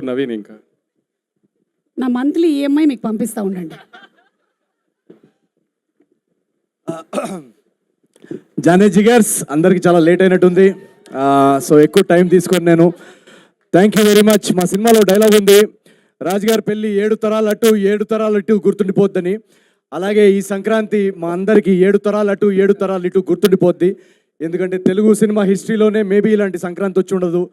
నవీన్ ఇంకా నా monthly EMI మీకు పంపిస్తూ ఉండండి. జానే జిగర్స్ అందరికి చాలా లేట్ అయినట్టుంది. సో ఎక్కువ టైం తీసుకొని నేను థ్యాంక్ యూ వెరీ మచ్. మా సినిమాలో డైలాగ్ ఉంది, రాజుగారి పెళ్ళి 7 తరాలు అటు 7 తరాలు ఇటు గుర్తుండిపోద్దని. అలాగే ఈ సంక్రాంతి మా అందరికీ 7 తరాలు అటు 7 తరాలు ఇటు గుర్తుండిపోద్ది. ఎందుకంటే తెలుగు సినిమా హిస్టరీలోనే మేబీ ఇలాంటి సంక్రాంతి వచ్చి ఉండదు.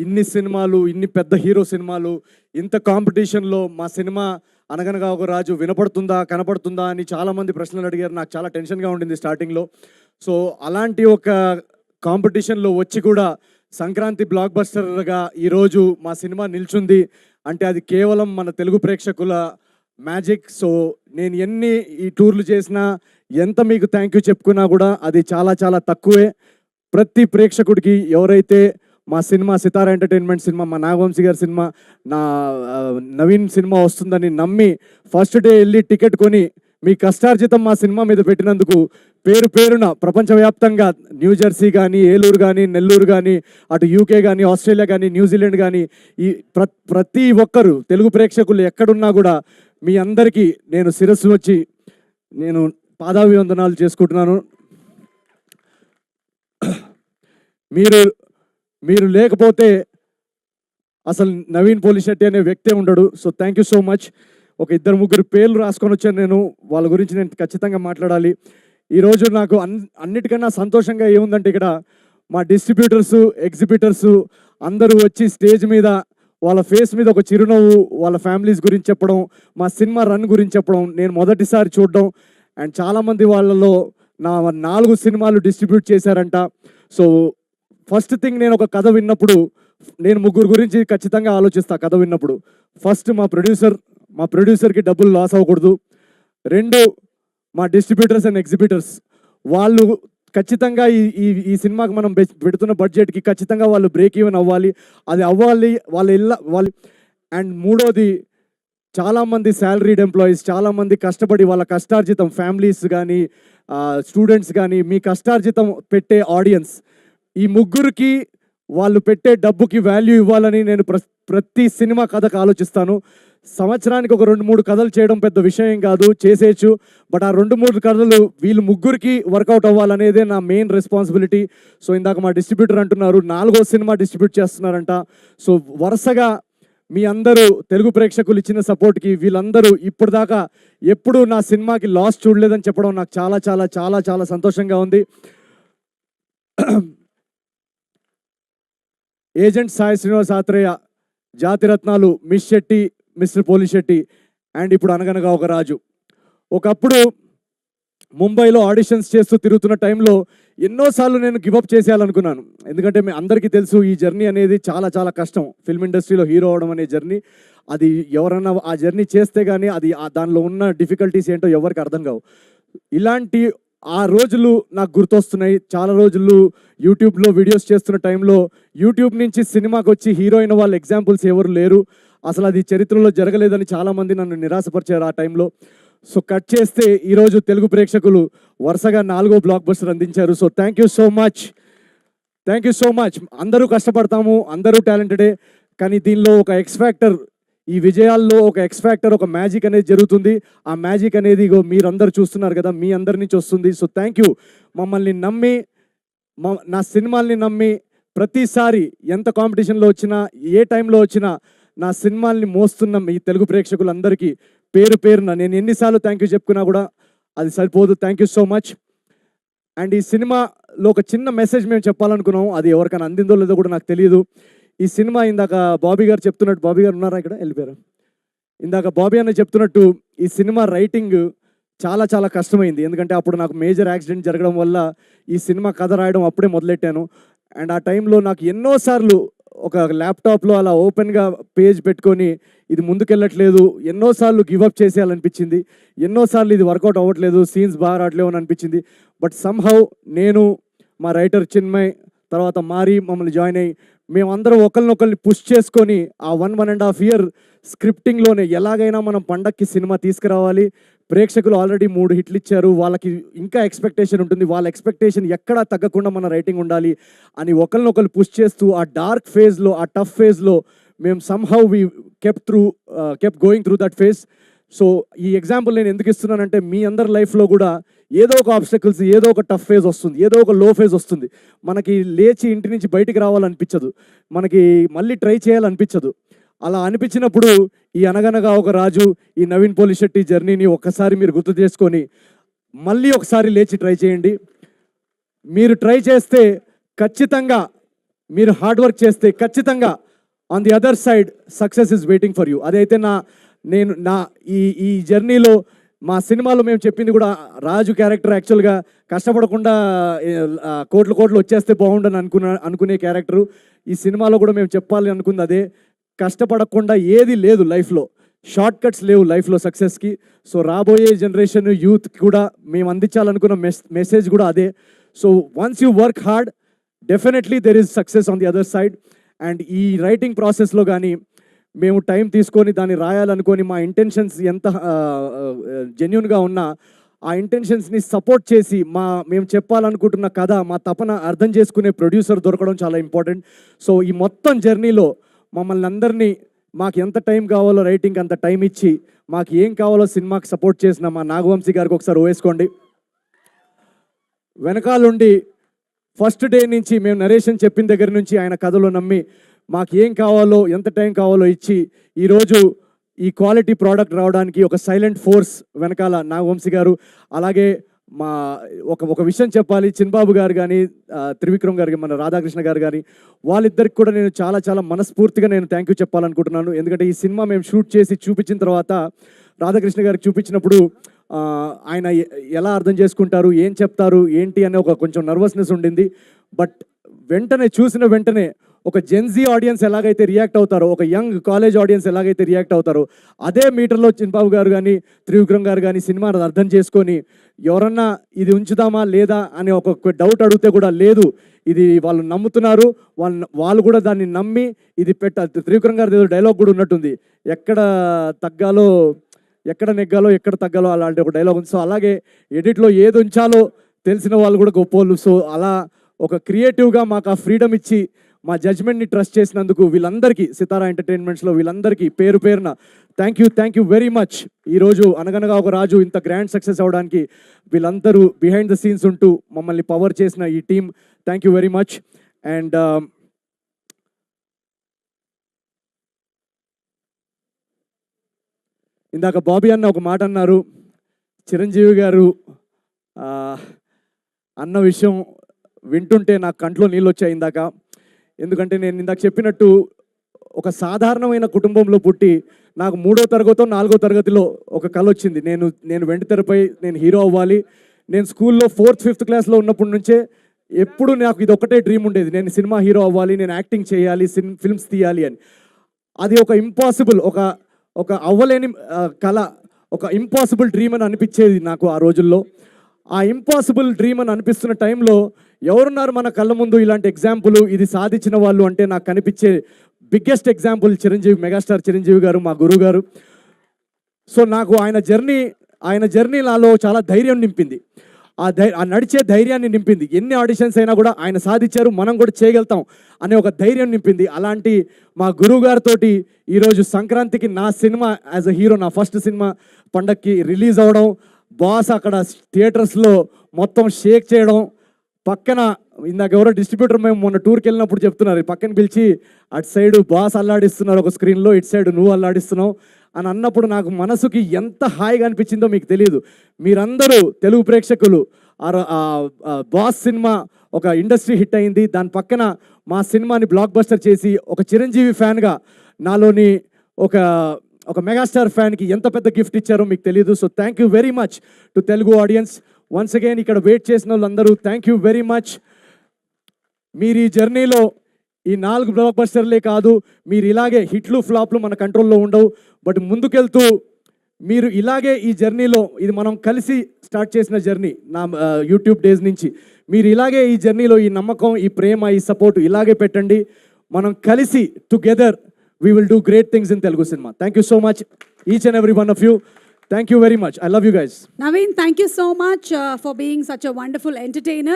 ఇన్ని సినిమాలు, ఇన్ని పెద్ద హీరో సినిమాలు, ఇంత కాంపిటీషన్లో మా సినిమా అనగనగా ఒక రాజు వినపడుతుందా కనపడుతుందా అని చాలామంది ప్రశ్నలు అడిగారు. నాకు చాలా టెన్షన్గా ఉండింది స్టార్టింగ్లో. సో అలాంటి ఒక కాంపిటీషన్లో వచ్చి కూడా సంక్రాంతి బ్లాక్ బస్టర్గా ఈరోజు మా సినిమా నిల్చుంది అంటే అది కేవలం మన తెలుగు ప్రేక్షకుల మ్యాజిక్. సో నేను ఎన్ని ఈ టూర్లు చేసినా, ఎంత మీకు థ్యాంక్ యూ చెప్పుకున్నా కూడా అది చాలా చాలా తక్కువే. ప్రతి ప్రేక్షకుడికి ఎవరైతే మా సినిమా సితారా ఎంటర్టైన్మెంట్ సినిమా, మా నాగవంశీ గారి సినిమా, నా నవీన్ సినిమా వస్తుందని నమ్మి ఫస్ట్ డే వెళ్ళి టికెట్ కొని మీ కష్టార్జితం మా సినిమా మీద పెట్టినందుకు పేరు పేరున ప్రపంచవ్యాప్తంగా న్యూజెర్సీ కానీ, ఏలూరు కానీ, నెల్లూరు కానీ, అటు యూకే కానీ, ఆస్ట్రేలియా కానీ, న్యూజిలాండ్ కానీ, ఈ ప్రతి ఒక్కరు తెలుగు ప్రేక్షకులు ఎక్కడున్నా కూడా మీ అందరికీ నేను శిరస్సు వచ్చి నేను పాదాభివందనాలు చేసుకుంటున్నాను. మీరు లేకపోతే అసలు నవీన్ పోలిశెట్టి అనే వ్యక్తే ఉండడు. So thank you so much. ఒక 2-3 పేర్లు రాసుకొని వచ్చాను నేను, వాళ్ళ గురించి నేను ఖచ్చితంగా మాట్లాడాలి. ఈరోజు నాకు అన్నిటికన్నా సంతోషంగా ఏముందంటే ఇక్కడ మా డిస్ట్రిబ్యూటర్సు, ఎగ్జిబిటర్సు అందరూ వచ్చి స్టేజ్ మీద వాళ్ళ ఫేస్ మీద ఒక చిరునవ్వు, వాళ్ళ ఫ్యామిలీస్ గురించి చెప్పడం, మా సినిమా రన్ గురించి చెప్పడం నేను మొదటిసారి చూడడం. అండ్ చాలామంది వాళ్ళలో నా 4 సినిమాలు డిస్ట్రిబ్యూట్ చేశారంట. సో ఫస్ట్ థింగ్, నేను ఒక కథ విన్నప్పుడు నేను 3 గురించి ఖచ్చితంగా ఆలోచిస్తా. కథ విన్నప్పుడు ఫస్ట్ మా ప్రొడ్యూసర్కి డబ్బులు లాస్ అవ్వకూడదు. 2 మా డిస్ట్రిబ్యూటర్స్ అండ్ ఎగ్జిబిటర్స్, వాళ్ళు ఖచ్చితంగా ఈ సినిమాకి మనం పెడుతున్న బడ్జెట్కి ఖచ్చితంగా వాళ్ళు బ్రేక్ ఈవెన్ అవ్వాలి. అది అవ్వాలి వాళ్ళు. అండ్ 3వది చాలామంది శాలరీడ్ ఎంప్లాయీస్, చాలామంది కష్టపడి వాళ్ళ కష్టార్జితం, ఫ్యామిలీస్ కానీ, స్టూడెంట్స్ కానీ, మీ కష్టార్జితం పెట్టే ఆడియన్స్, ఈ 3కి వాళ్ళు పెట్టే డబ్బుకి వాల్యూ ఇవ్వాలని నేను ప్రతి సినిమా కథకు ఆలోచిస్తాను. సంవత్సరానికి ఒక 2-3 కథలు చేయడం పెద్ద విషయం కాదు, చేసేయచ్చు. బట్ ఆ 2-3 కథలు వీళ్ళు 3కి వర్కౌట్ అవ్వాలనేదే నా మెయిన్ రెస్పాన్సిబిలిటీ. సో ఇందాక మా డిస్ట్రిబ్యూటర్ అంటున్నారు 4వ సినిమా డిస్ట్రిబ్యూట్ చేస్తున్నారంట. సో వరుసగా మీ అందరూ తెలుగు ప్రేక్షకులు ఇచ్చిన సపోర్ట్కి వీళ్ళందరూ ఇప్పటిదాకా ఎప్పుడూ నా సినిమాకి లాస్ చూడలేదని చెప్పడం నాకు చాలా చాలా చాలా చాలా సంతోషంగా ఉంది. Agent Sai Srinivas Athreya, Jathi Ratnalu, miss Shetty, mister Polishetty, and ఇప్పుడు అనగనగా ఒక రాజు. ఒకప్పుడు ముంబైలో ఆడిషన్స్ చేస్తూ తిరుగుతున్న టైంలో ఎన్నోసార్లు నేను గివప్ చేసేయాలనుకున్నాను. ఎందుకంటే మీ అందరికీ తెలుసు ఈ జర్నీ అనేది చాలా చాలా కష్టం. ఫిల్మ్ ఇండస్ట్రీలో హీరో అవడం అనే జర్నీ, అది ఎవరన్నా ఆ జర్నీ చేస్తే కానీ అది దానిలో ఉన్న డిఫికల్టీస్ ఏంటో ఎవరికి అర్థం కావు. ఇలాంటి ఆ రోజులు నాకు గుర్తొస్తున్నాయి. చాలా రోజులు యూట్యూబ్లో వీడియోస్ చేస్తున్న టైంలో యూట్యూబ్ నుంచి సినిమాకి వచ్చి హీరో అయిన వాళ్ళ ఎగ్జాంపుల్స్ ఎవరు లేరు. అసలు అది చరిత్రలో జరగలేదని చాలామంది నన్ను నిరాశపరిచారు ఆ టైంలో. సో కట్ చేస్తే ఈరోజు తెలుగు ప్రేక్షకులు వరుసగా 4వ బ్లాక్ బస్టర్ అందించారు. So thank you so much. అందరూ కష్టపడతాము, అందరూ టాలెంటెడే, కానీ దీనిలో ఒక ఎక్స్ఫ్యాక్టర్, ఈ విజయాల్లో ఒక ఎక్స్ఫ్యాక్టర్, ఒక మ్యాజిక్ అనేది జరుగుతుంది. ఆ మ్యాజిక్ అనేది మీరందరూ చూస్తున్నారు కదా, మీ అందరి నుంచి వస్తుంది. So thank you. మమ్మల్ని నమ్మి, నా సినిమాల్ని నమ్మి ప్రతిసారి ఎంత కాంపిటీషన్లో వచ్చినా, ఏ టైంలో వచ్చినా నా సినిమాల్ని మోస్తున్న మీ తెలుగు ప్రేక్షకులందరికీ పేరు పేరున నేను ఎన్నిసార్లు థ్యాంక్ యూ చెప్పుకున్నా కూడా అది సరిపోదు. Thank you so much. And ఈ సినిమాలో ఒక చిన్న మెసేజ్ మేము చెప్పాలనుకున్నాం, అది ఎవరికైనా అందిందో లేదో కూడా నాకు తెలియదు. ఈ సినిమా ఇందాక బాబీ గారు చెప్తున్నట్టు, బాబీ గారు ఉన్నారా ఇక్కడ, వెళ్ళిపోయారు. ఇందాక బాబీ అన్న చెప్తున్నట్టు ఈ సినిమా రైటింగ్ చాలా చాలా కష్టమైంది. ఎందుకంటే అప్పుడు నాకు మేజర్ యాక్సిడెంట్ జరగడం వల్ల ఈ సినిమా కథ రాయడం అప్పుడే మొదలెట్టాను. అండ్ ఆ టైంలో నాకు ఎన్నోసార్లు ఒక ల్యాప్టాప్లో అలా ఓపెన్గా పేజ్ పెట్టుకొని ఇది ముందుకెళ్ళట్లేదు, ఎన్నోసార్లు గివప్ చేసేయాలనిపించింది, ఎన్నోసార్లు ఇది వర్కౌట్ అవ్వట్లేదు, సీన్స్ బాగా రావట్లేవు అని అనిపించింది. బట్ సమ్హౌ నేను, మా రైటర్ చిన్మయ్, తర్వాత మారి మమ్మల్ని జాయిన్ అయ్యి మేమందరం ఒకరినొకరిని పుష్ చేసుకొని ఆ 1.5 ఇయర్ స్క్రిప్టింగ్లోనే ఎలాగైనా మనం పండక్కి సినిమా తీసుకురావాలి. ప్రేక్షకులు ఆల్రెడీ 3 హిట్లు ఇచ్చారు, వాళ్ళకి ఇంకా ఎక్స్పెక్టేషన్ ఉంటుంది, వాళ్ళ ఎక్స్పెక్టేషన్ ఎక్కడా తగ్గకుండా మన రైటింగ్ ఉండాలి అని ఒకరినొకరు పుష్ చేస్తూ ఆ డార్క్ ఫేజ్లో, ఆ టఫ్ ఫేజ్లో మేము somehow we kept going through that phase. So ఈ ఎగ్జాంపుల్ నేను ఎందుకు ఇస్తున్నానంటే మీ అందరి లైఫ్లో కూడా ఏదో ఒక ఆబ్స్టకల్స్, ఏదో ఒక టఫ్ ఫేజ్ వస్తుంది, ఏదో ఒక లో ఫేజ్ వస్తుంది. మనకి లేచి ఇంటి నుంచి బయటికి రావాలనిపించదు, మనకి మళ్ళీ ట్రై చేయాలనిపించదు. అలా అనిపించినప్పుడు ఈ అనగనగా ఒక రాజు, ఈ నవీన్ పోలిశెట్టి జర్నీని ఒక్కసారి మీరు గుర్తు చేసుకొని మళ్ళీ ఒకసారి లేచి ట్రై చేయండి. మీరు ట్రై చేస్తే ఖచ్చితంగా, మీరు హార్డ్ వర్క్ చేస్తే ఖచ్చితంగా on the other side success is waiting for you. అదైతే నా ఈ జర్నీలో మా సినిమాలో మేము చెప్పింది కూడా, రాజు క్యారెక్టర్ యాక్చువల్గా కష్టపడకుండా కోట్లు వచ్చేస్తే బాగుండని అనుకునే క్యారెక్టరు. ఈ సినిమాలో కూడా మేము చెప్పాలి అనుకుంది అదే. కష్టపడకుండా ఏది లేదు లైఫ్లో, షార్ట్ కట్స్ లేవు లైఫ్లో సక్సెస్కి. సో రాబోయే జనరేషన్ యూత్ కూడా మేము అందించాలనుకున్న మెసేజ్ కూడా అదే. So once you work hard, definitely there is success on the other side. And ఈ రైటింగ్ ప్రాసెస్లో కానీ మేము టైం తీసుకొని దాన్ని రాయాలనుకొని మా ఇంటెన్షన్స్ ఎంత జెన్యున్గా ఉన్నా ఆ ఇంటెన్షన్స్ని సపోర్ట్ చేసి మేము చెప్పాలనుకుంటున్న కథ, మా తపన అర్థం చేసుకునే ప్రొడ్యూసర్ దొరకడం చాలా ఇంపార్టెంట్. సో ఈ మొత్తం జర్నీలో మమ్మల్ని అందరినీ మాకు ఎంత టైం కావాలో రైటింగ్కి అంత టైం ఇచ్చి, మాకు ఏం కావాలో సినిమాకి సపోర్ట్ చేసిన మా నాగవంశీ గారికి ఒకసారి వేసుకోండి. వెనకాలండి ఫస్ట్ డే నుంచి మేము నరేషన్ చెప్పిన దగ్గర నుంచి ఆయన కథలో నమ్మి మాకు ఏం కావాలో, ఎంత టైం కావాలో ఇచ్చి ఈరోజు ఈ క్వాలిటీ ప్రోడక్ట్ రావడానికి ఒక సైలెంట్ ఫోర్స్ వెనకాల నాగవంశీ గారు. అలాగే ఒక విషయం చెప్పాలి, చిన్బాబు గారు కానీ, త్రివిక్రమ్ గారు, మన రాధాకృష్ణ గారు కానీ, వాళ్ళిద్దరికి కూడా నేను చాలా మనస్ఫూర్తిగా నేను థ్యాంక్ యూ చెప్పాలనుకుంటున్నాను. ఎందుకంటే ఈ సినిమా మేము షూట్ చేసి చూపించిన తర్వాత రాధాకృష్ణ గారికి చూపించినప్పుడు ఆయన ఎలా అర్థం చేసుకుంటారు, ఏం చెప్తారు, ఏంటి అనే కొంచెం నర్వస్నెస్ ఉండింది. బట్ చూసిన వెంటనే ఒక జెన్జీ ఆడియన్స్ ఎలాగైతే రియాక్ట్ అవుతారో, ఒక యంగ్ కాలేజ్ ఆడియన్స్ ఎలాగైతే రియాక్ట్ అవుతారో, అదే మీటర్లో చిన్బాబు గారు కానీ, త్రివిక్రమ్ గారు కానీ సినిమాను అర్థం చేసుకొని ఎవరన్నా ఇది ఉంచుదామా లేదా అనే ఒక డౌట్ అడిగితే కూడా లేదు, ఇది వాళ్ళు నమ్ముతున్నారు, వాళ్ళు కూడా దాన్ని నమ్మి ఇది త్రివిక్రమ్ గారి డైలాగ్ కూడా ఉన్నట్టుంది, ఎక్కడ తగ్గాలో, ఎక్కడ నెగ్గాలో, ఎక్కడ తగ్గాలో అలాంటి ఒక డైలాగ్ ఉంది. సో అలాగే ఎడిట్లో ఏది ఉంచాలో తెలిసిన వాళ్ళు కూడా గొప్పోళ్ళు. సో అలా ఒక క్రియేటివ్గా మాకు ఆ ఫ్రీడమ్ ఇచ్చి మా జడ్జ్మెంట్ని ట్రస్ట్ చేసినందుకు వీళ్ళందరికీ, సితారా ఎంటర్టైన్మెంట్స్లో వీళ్ళందరికీ పేరున థ్యాంక్ యూ వెరీ మచ్. ఈరోజు అనగనగా ఒక రాజు ఇంత గ్రాండ్ సక్సెస్ అవడానికి వీళ్ళందరూ బిహైండ్ ద సీన్స్ ఉంటూ మమ్మల్ని పవర్ చేసిన ఈ team, thank you very much. And ఇందాక బాబీ అన్న ఒక మాట అన్నారు, చిరంజీవి గారు అన్న విషయం వింటుంటే నాకు కంట్లో నీళ్ళు వచ్చాయి ఇందాక. ఎందుకంటే నేను ఇందాక చెప్పినట్టు ఒక సాధారణమైన కుటుంబంలో పుట్టి నాకు 3వ తరగతో 4వ తరగతిలో ఒక కళ వచ్చింది, నేను వెండితెరపై నేను హీరో అవ్వాలి. నేను స్కూల్లో 4th 5th క్లాస్లో ఉన్నప్పటి నుంచే ఎప్పుడు నాకు ఇది ఒకటే డ్రీమ్ ఉండేది, నేను సినిమా హీరో అవ్వాలి, నేను యాక్టింగ్ చేయాలి, ఫిల్మ్స్ తీయాలి అని. అది ఒక ఇంపాసిబుల్, ఒక అవ్వలేని కళ, ఒక ఇంపాసిబుల్ డ్రీమ్ అని అనిపించేది నాకు ఆ రోజుల్లో. ఆ ఇంపాసిబుల్ డ్రీమ్ అని అనిపిస్తున్న టైంలో ఎవరున్నారు మన కళ్ళ ముందు ఇలాంటి ఎగ్జాంపుల్, ఇది సాధించిన వాళ్ళు అంటే నాకు కనిపించే biggest example Chiranjeevi, megastar Chiranjeevi గారు, మా గురువు గారు. సో నాకు ఆయన జర్నీ నాలో చాలా ధైర్యం నింపింది, ఆ నడిచే ధైర్యాన్ని నింపింది. ఎన్ని ఆడిషన్స్ అయినా కూడా ఆయన సాధించారు, మనం కూడా చేయగలుగుతాం అనే ఒక ధైర్యం నింపింది. అలాంటి మా గురువు గారితో ఈరోజు సంక్రాంతికి నా సినిమా యాజ్ అ హీరో, నా ఫస్ట్ సినిమా పండక్కి రిలీజ్ అవ్వడం, బాస్ అక్కడ థియేటర్స్లో మొత్తం షేక్ చేయడం, పక్కన ఇందాక ఎవరో డిస్ట్రిబ్యూటర్ మేము మొన్న టూర్కి వెళ్ళినప్పుడు చెప్తున్నారు, పక్కన పిలిచి అటు సైడు బాస్ అల్లాడిస్తున్నారు ఒక స్క్రీన్లో, ఇటు సైడ్ నువ్వు అల్లాడిస్తున్నావు అని అన్నప్పుడు నాకు మనసుకి ఎంత హాయిగా అనిపించిందో మీకు తెలియదు. మీరందరూ తెలుగు ప్రేక్షకులు, బాస్ సినిమా ఒక ఇండస్ట్రీ హిట్ అయింది, దాని పక్కన మా సినిమాని బ్లాక్ బస్టర్ చేసి ఒక చిరంజీవి ఫ్యాన్గా నాలోని ఒక మెగాస్టార్ ఫ్యాన్కి ఎంత పెద్ద గిఫ్ట్ ఇచ్చారో మీకు తెలియదు. So thank you very much to Telugu audience. Once again ఇక్కడ వెయిట్ చేసిన వాళ్ళందరూ థ్యాంక్ యూ వెరీ మచ్. మీరు ఈ జర్నీలో ఈ 4 బ్లాక్ బస్టర్లే కాదు, మీరు ఇలాగే హిట్లు ఫ్లాప్లు మన కంట్రోల్లో ఉండవు, బట్ ముందుకెళ్తూ మీరు ఇలాగే ఈ జర్నీలో, ఇది మనం కలిసి స్టార్ట్ చేసిన జర్నీ నా యూట్యూబ్ డేస్ నుంచి, మీరు ఇలాగే ఈ జర్నీలో ఈ నమ్మకం, ఈ ప్రేమ, ఈ సపోర్ట్ ఇలాగే పెట్టండి. మనం కలిసి together we will do great things in Telugu cinema. Thank you so much, each and every one of you. Thank you very much. I love you guys. Naveen, thank you so much for being such a wonderful entertainer.